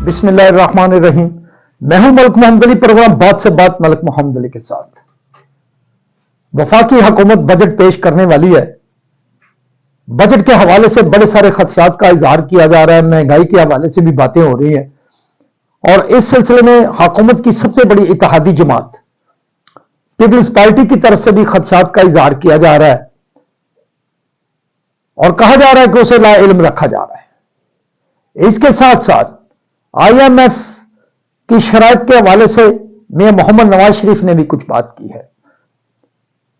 बिस्मिल्लाहिर्रहमानिर्रहीम। मैं हूं मलिक मोहम्मद अली। प्रोग्राम बात से बात मलिक मोहम्मद अली के साथ। वफाकी हुकूमत बजट पेश करने वाली है। बजट के हवाले से बड़े सारे खदशात का इजहार किया जा रहा है। महंगाई के हवाले से भी बातें हो रही हैं और इस सिलसिले में हुकूमत की सबसे बड़ी इत्तेहादी जमात पीपल्स पार्टी की तरफ से भी खदशात का इजहार किया जा रहा है और कहा जा रहा है कि उसे ला इल्म रखा जा रहा है। इसके साथ साथ IMF की शराइत के हवाले से मियां मोहम्मद नवाज शरीफ ने भी कुछ बात की है।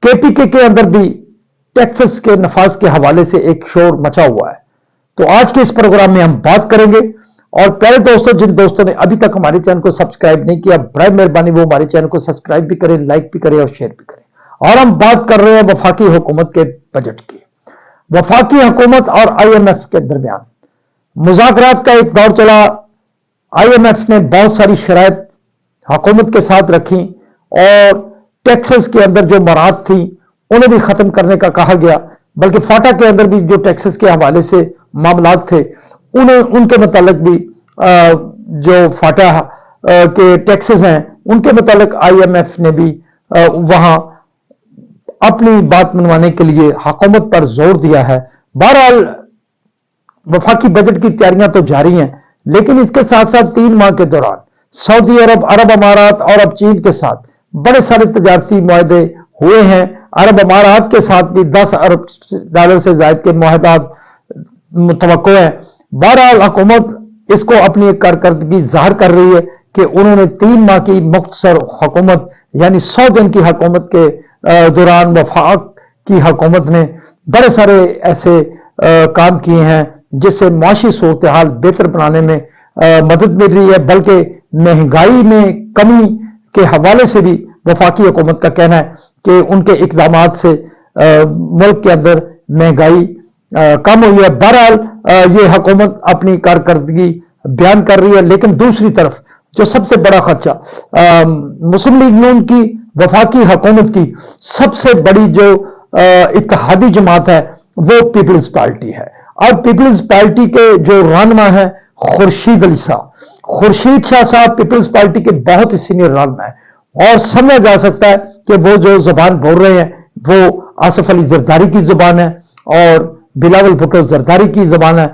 KPK के अंदर भी टैक्सेस के नफाज के हवाले से एक शोर मचा हुआ है। तो आज के इस प्रोग्राम में हम बात करेंगे। और पहले दोस्तों, जिन दोस्तों ने अभी तक हमारे चैनल को सब्सक्राइब नहीं किया, बड़ी मेहरबानी वो हमारे चैनल को सब्सक्राइब भी करें, लाइक भी करें और शेयर भी करें। और हम बात कर रहे हैं वफाकी हुकूमत के बजट की। वफाकी हुकूमत और IMF के दरमियान मुज़ाकरात का एक दौर चला। IMF ने बहुत सारी शराइत हुकूमत के साथ रखी और टैक्सेस के अंदर जो मराहत थी उन्हें भी खत्म करने का कहा गया। बल्कि फाटा के अंदर भी जो टैक्सेस के हवाले से मामलात थे उन्हें उनके मुतालिक भी जो फाटा के टैक्सेस हैं उनके मुतालिक IMF ने भी वहां अपनी बात मनवाने के लिए हुकूमत पर जोर दिया है। बहरहाल वफाकी बजट की तैयारियां तो जारी हैं, लेकिन इसके साथ साथ 3 माह के दौरान सऊदी अरब, अरब अमारात और अब चीन के साथ बड़े सारे तजारती मुआहदे हुए हैं। अरब अमारात के साथ भी $10 अरब से ज्यादा के मुआहदात मुतवक्को है। बहरहाल हुकूमत इसको अपनी एक कारकर्दगी जाहिर कर रही है कि उन्होंने 3 माह की मुख्तसर हुकूमत यानी 100 दिन की हुकूमत के दौरान वफाक की हुकूमत ने बड़े सारे ऐसे काम किए हैं जिससे माशी सूरत हाल बेहतर बनाने में मदद मिल रही है। बल्कि महंगाई में कमी के हवाले से भी वफाकी हुकूमत का कहना है कि उनके इक़दामात से मुल्क के अंदर महंगाई कम हुई है। बहरहाल ये हुकूमत अपनी कारकर्दगी बयान कर रही है, लेकिन दूसरी तरफ जो सबसे बड़ा खदशा मुस्लिम लीग नून की वफाकी हुकूमत की सबसे बड़ी जो इत्तेहादी जमात है वो पीपल्स पार्टी है। और पीपल्स पार्टी के जो रहनुमा है खुर्शीद अली साहब, खुर्शीद शाह साहब पीपल्स पार्टी के बहुत ही सीनियर रहनुमा है और समझा जा सकता है कि वो जो जुबान बोल रहे हैं वो आसिफ अली जरदारी की जुबान है और बिलावल भुट्टो जरदारी की जुबान है।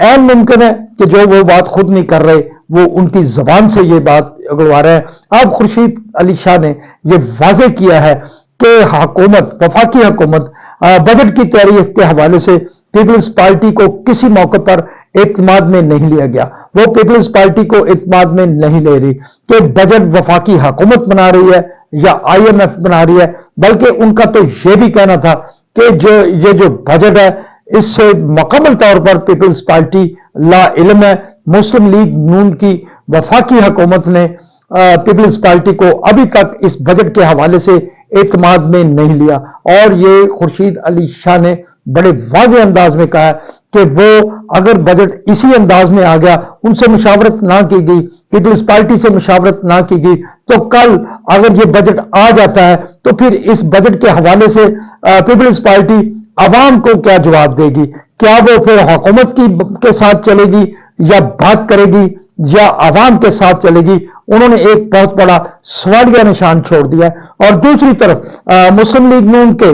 ऐन मुमकिन है कि जो वो बात खुद नहीं कर रहे वो उनकी जुबान से ये बात अगलवा रहे हैं। अब खुर्शीद अली शाह ने ये वाजे किया है कि हुकूमत, वफाकी हुकूमत बजट की तैयारी के हवाले से पीपल्स पार्टी को किसी मौके पर एतमाद में नहीं लिया गया। वो पीपल्स पार्टी को एतमाद में नहीं ले रही कि बजट वफाकी हुकूमत बना रही है या IMF बना रही है। बल्कि उनका तो ये भी कहना था कि ये जो बजट है इससे मुकम्मल तौर पर पीपल्स पार्टी ला इल्म है। मुस्लिम लीग नून की वफाकी हुकूमत ने पीपल्स पार्टी को अभी तक इस बजट के हवाले से एतमाद में नहीं लिया। और ये खुर्शीद अली शाह ने बड़े वाज़ेह अंदाज में कहा कि वो अगर बजट इसी अंदाज में आ गया, उनसे मुशावरत ना की गई, पीपल्स पार्टी से मुशावरत ना की गई, तो कल अगर ये बजट आ जाता है तो फिर इस बजट के हवाले से पीपल्स पार्टी अवाम को क्या जवाब देगी? क्या वो फिर हुकूमत के साथ चलेगी या बात करेगी या अवाम के साथ चलेगी? उन्होंने एक बहुत बड़ा सवालिया निशान छोड़ दिया है। और दूसरी तरफ मुस्लिम लीग नून के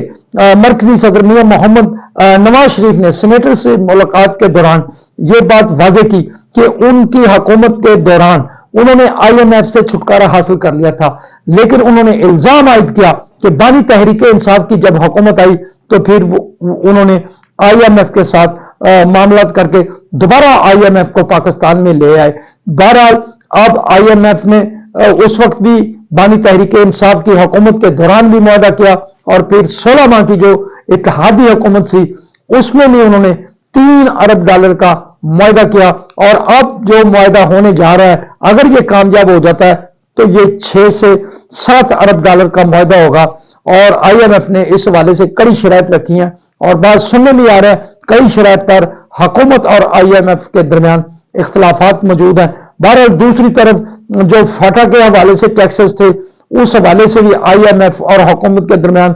मरकजी सदर मियां मोहम्मद नवाज शरीफ ने सीनेटर से मुलाकात के दौरान ये बात वाजे की कि उनकी हुकूमत के दौरान उन्होंने IMF से छुटकारा हासिल कर लिया था, लेकिन उन्होंने इल्जाम आयद किया कि बानी तहरीक इंसाफ की जब हुकूमत आई तो फिर उन्होंने IMF के साथ मामलात करके दोबारा IMF को पाकिस्तान में ले आए। बहरहाल अब IMF ने उस वक्त भी बानी तहरीक इंसाफ की हुकूमत के दौरान भी मुआहदा किया और फिर 16 माह की जो इत्तेहादी हुकूमत थी उसमें भी उन्होंने $3 अरब का मुआहदा किया। और अब जो मुआहदा होने जा रहा है अगर ये कामयाब हो जाता है तो ये 6 से 7 अरब डॉलर का मुआहदा होगा। और IMF ने इस हवाले से कड़ी शराइत रखी हैं और बात सुनने में आ रहा है कई शराइत पर हुकूमत और IMF के दरमियान इख्तलाफात मौजूद हैं। बहरहाल दूसरी तरफ जो फाटा के हवाले से टैक्सेस थे उस हवाले से भी IMF और हुकूमत के दरमियान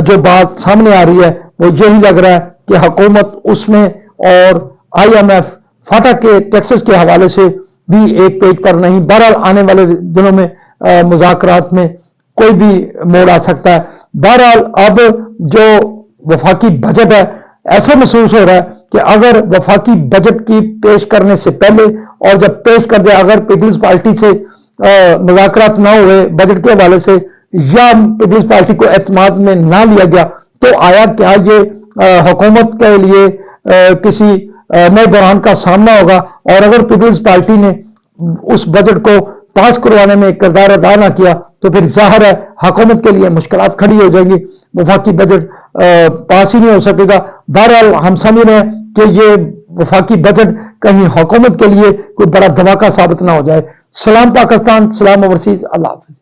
जो बात सामने आ रही है वो यही लग रहा है कि हुकूमत उसमें और IMF फाटा के टैक्सेस के हवाले से भी एक पेज पर नहीं। बहरहाल आने वाले दिनों में मुज़ाकरात में कोई भी मोड़ आ सकता है। बहरहाल अब जो वफाकी बजट है, ऐसे महसूस हो रहा है कि अगर वफाकी बजट की पेश करने से पहले और जब पेश कर दिया, अगर पीपल्स पार्टी से मुज़ाकरात ना हुए बजट के हवाले से, या पीपल्स पार्टी को एतमाद में ना लिया गया, तो आया क्या ये हुकूमत के लिए किसी नए बहरान का सामना होगा। और अगर पीपल्स पार्टी ने उस बजट को पास करवाने में किरदार अदा ना किया तो फिर जाहिर है हुकूमत के लिए मुश्किलात खड़ी हो जाएंगी, वफाकी बजट पास ही नहीं हो सकेगा। बहरहाल हम समझ रहे हैं कि ये वफाकी बजट कहीं हुकूमत के लिए कोई बड़ा धमाका साबित ना हो जाए। सलाम पाकिस्तान, सलाम ओवरसीज, अल्लाह हाफ़िज़।